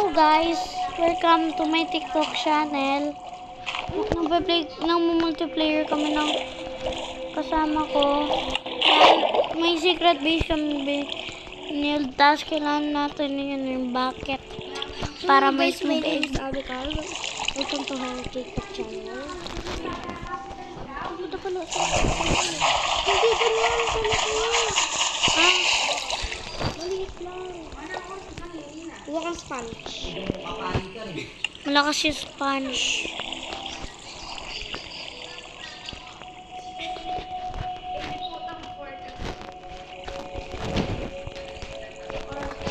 Hello guys! Welcome to my TikTok channel. Nag-multiplayer kami ng kasama ko. May secret base kami build. Tapos kailangan natin yung bucket para may tubig. Welcome to my TikTok channel. Hindi ganyan. Maliit lang. Huwag kang sponge. Malakas yung sponge.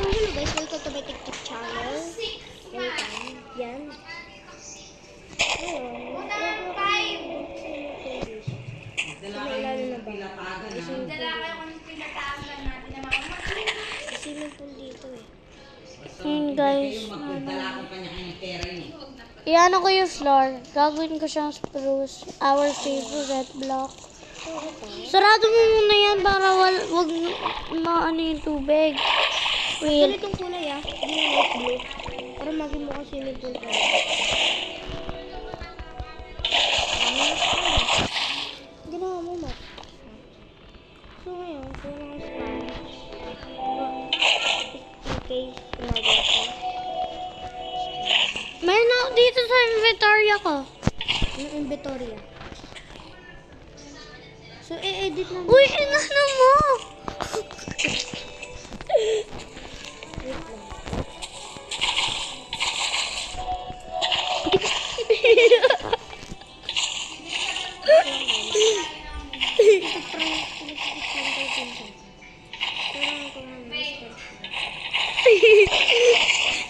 Hello guys, welcome to my TikTok channel. Welcome. Yan. Swimming pool dito eh. Yun guys. Iyan ko yung floor. Gagawin ko siyang spruce. Our favorite block. Sarado mo muna yan para wag maano yung tubig. Wait. Ganitong kulay ah. Hindi yung light blue. Para maging mukha swimming pool ka. Ginawa mo, Mat. So ngayon, kung mga sponge. In case ginagawa ko. Mayroon na dito sa inventory ko. Yung inventory ah. So, i-edit lang. Uy, inano mo? Wait lang.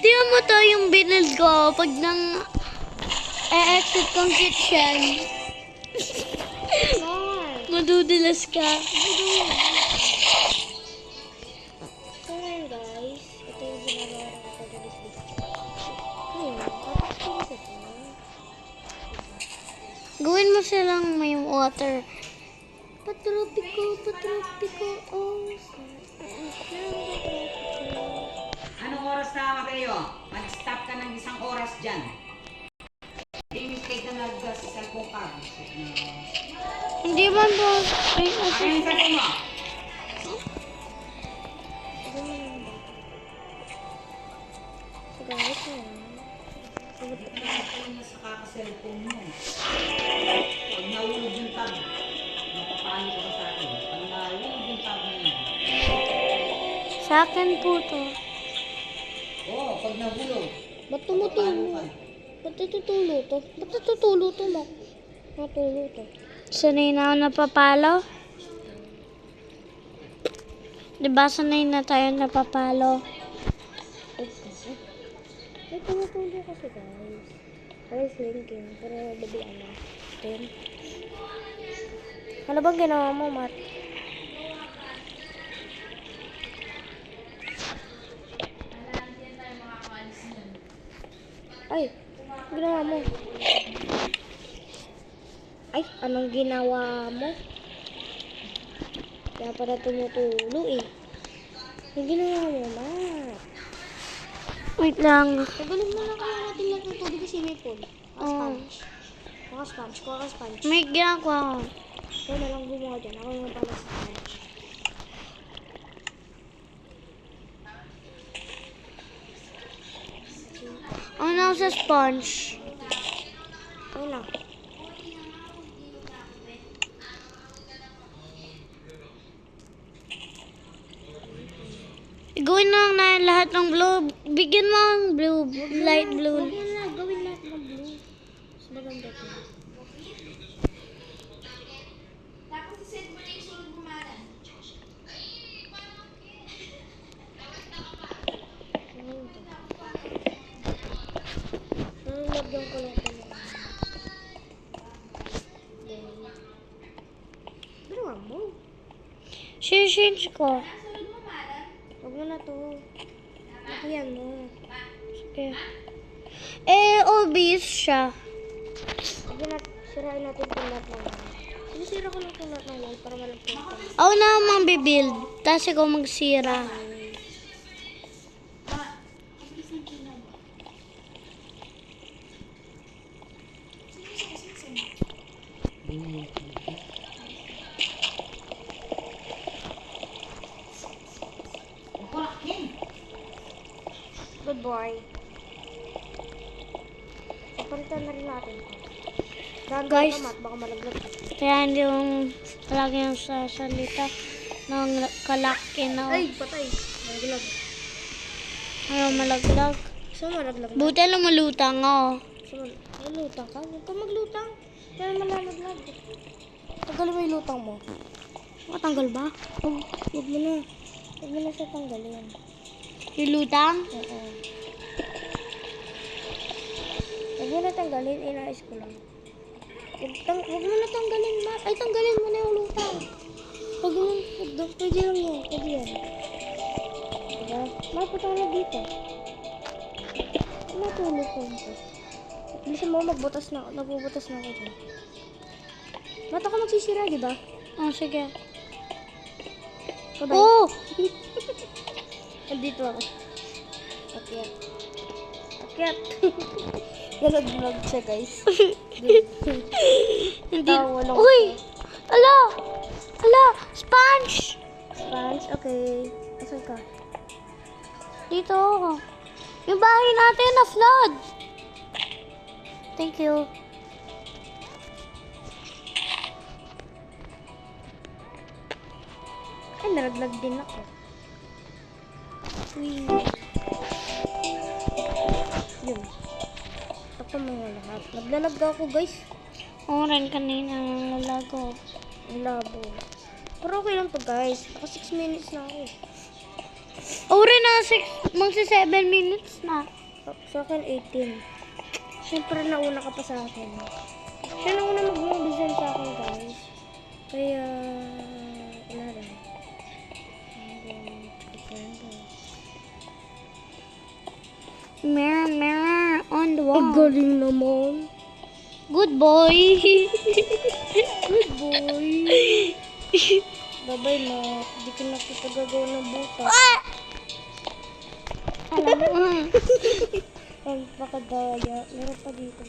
Tingnan mo to yung binuild ko pag nang exit kong kitchen. Madudulas ka. So ngayon guys, ito yung ginagawa ko sa this video. Ngayon, tapos ko ito. Gawin mo silang may water. Patropiko, oh. Anong oras na kayo? Mag-stop ka ng isang oras dyan. Hindi mistake na nag-cellphone ka. Hindi man po. Ay, Ano okay. yung cellphone mo? So guys, ngayon. Ano na sa kaka-cellphone mo? Pag nahulog yung tab, napapano ko sa akin. Pag nahulog yung tab na yun. Sa akin po to. Oo, pag nahulog. Ba't tumutulo? Ba't natutulo to? Ba't natutulo to, Mak? Natutulo to. Sanay na ako napapalo. Diba sanay na tayo napapalo? Ay, tumutulo kasi guys. Ay, slinking. Pero babian na. Then, ano bang ginawa mo, Mat? Ay, ginawa mo. Ay, anong ginawa mo? Kaya para tumutulo eh. Yung ginawa mo, Mat. Wait lang. Tagalog na lang kaya natin lang ng tubig kasi may pool. Sponge. Kuha ka sponge. May ginagawa ko. Ikaw na lang gumawa dyan. Ako yung pala sponge. Ano ako sa sponge? Ayun lang. Gawin na lang na lahat ng blue. Bigyan mo ang blue. Light blue. Huwag mo na. Gawin lahat ng blue. Mas maganda ito. Nalagyan ko lang ito. Ginawa mo. Change ko. Huwag mo na to. Lakihan mo. Sige. Obvious siya. Sige na, sirain natin itong lahat ng light. Sinisira ko lang itong lahat ng light para malagyan ko. Ako na ang build. Tapos ikaw magsira. Good boy. Papalitan na rin natin. Guys. Guys. Baka malaglag. Kaya hindi yung palagi yung sasalita ng kalaki na Ay, patay. Malaglag. ayaw malaglag. So, malaglag na. Buti lang malutang ako. So, lutang ka? Huwag ka maglutang. Kaya malalaglag. Tanggalin mo yung lutang mo. Matanggal ba? Huwag mo na. Huwag mo na siya tanggalin. Yung lutang? Oo. Huwag mo na tanggalin. Inayos ko lang. Huwag mo na tanggalin, ma. Ay, tanggalin mo na yung lutang. Huwag mo. Pwede lang yun. Pwede yan. Diba? Mapunta ka na dito. Matulog ko nito. Bilisan mo, magbutas na. Nagbubutas na ako dyan. Mata ka magsisira, di ba? Oh, sige. Bye-bye. Oh! Nandito ako. Akyat. Akyat. Nalaglag siya, guys. Hindi. Walang Uy! Ala! Ala! Sponge! sponge. Okay. Asan ka? Dito. Yung bahay natin na flood. Thank you. Ay, nalaglag din ako. Uy. Yun. Ako mga lahat. Naglalag ako, guys. Oo rin kanina nalalago. Ang labo. Pero okay lang to, guys. Naka 6 minutes na ako. Oo rin na 7 minutes na. Sa akin, 18. Siyempre, nauna ka pa sa akin. Siya nauna mag-design sa akin, guys. Kaya, wala rin. Mirror on the wall. Ang galing naman. Good boy. Good boy. Babay na. Hindi ko na kita gagawa ng butas. Ah! Alam mo. Ang pakadaya. Meron pa dito.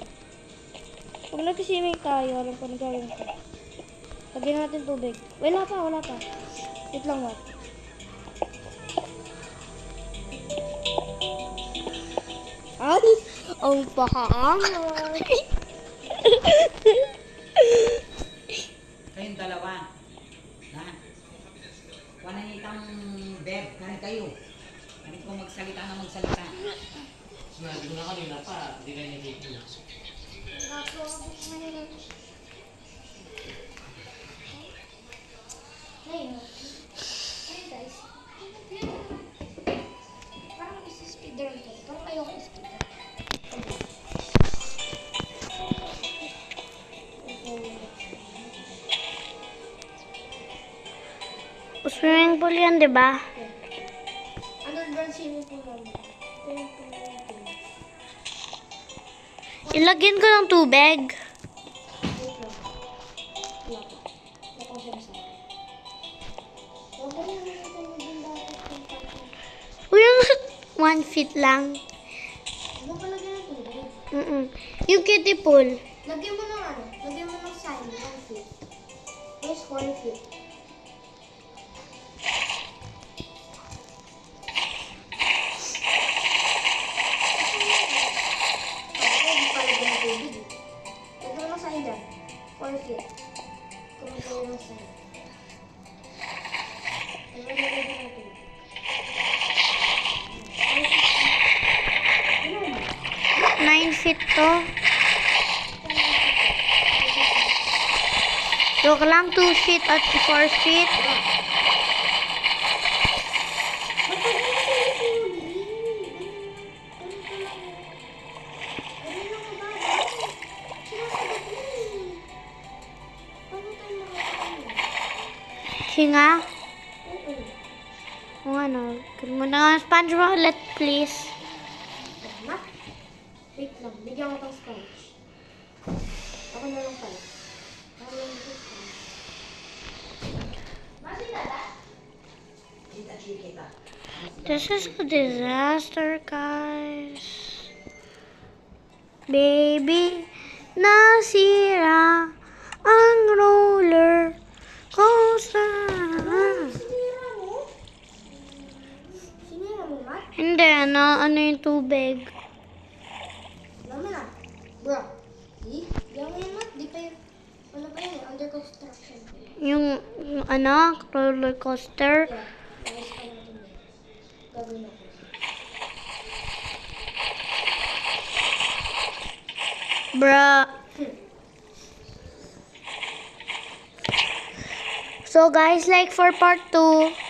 Pag nag-swimming tayo, alam ko na gawin ko. Lagyan natin tubig. Wala pa, wala pa. Wait lang, what? Ay! Ang pahaangan! Kayong dalawa. Ha? Walang itang bed. Kanin kayo. Kanin ko magsalita na magsalita. Sinabi ko na kanina pa, hindi kayo nag-iiyak. Guys. Parang isa-speeder ito. Parang ayoko i-speeder. Swimming pool yan, di ba? Underground swimming pool namin. Swimming pool namin. Ilagyan ko ng tubig. Wait lang. Wala pa. Wala pang sinasabi. Huwag mo naman natin yung dapat kung paano. Uy, yung 1 feet lang. Huwag ka lagyan ng tubig. Yung kiddie pool. Lagyan mo ng ano? Lagyan mo ng sign. 1 feet. Yes, 1 feet. Hindi pa lagyan ng tubig. Lagyan mo ng sign dyan. 4 feet. Kung lagyan ng sign. Lagyan mo ng tubig. 9 feet to. Joke lang, 2 feet at 4 feet. Hinga. O ano, gawin mo na nga sponge wallet, please. Wait lang, bigyan ko ng sponge. Ako na lang pala. Ako na lang yung sponge. Kita. This is a disaster, guys. Baby, nasira ang roller coaster. Sinira mo? Sinira mo, Matt? Hindi, ano yung tubig. Alam mo na. Bro. Di? Yung yan mat. Di pa yun. Wala pa yun. Under construction. Yung ano, roller coaster. Yeah. Nais pa natin yun. Gagawin ako. Bruh. So guys, like for part 2.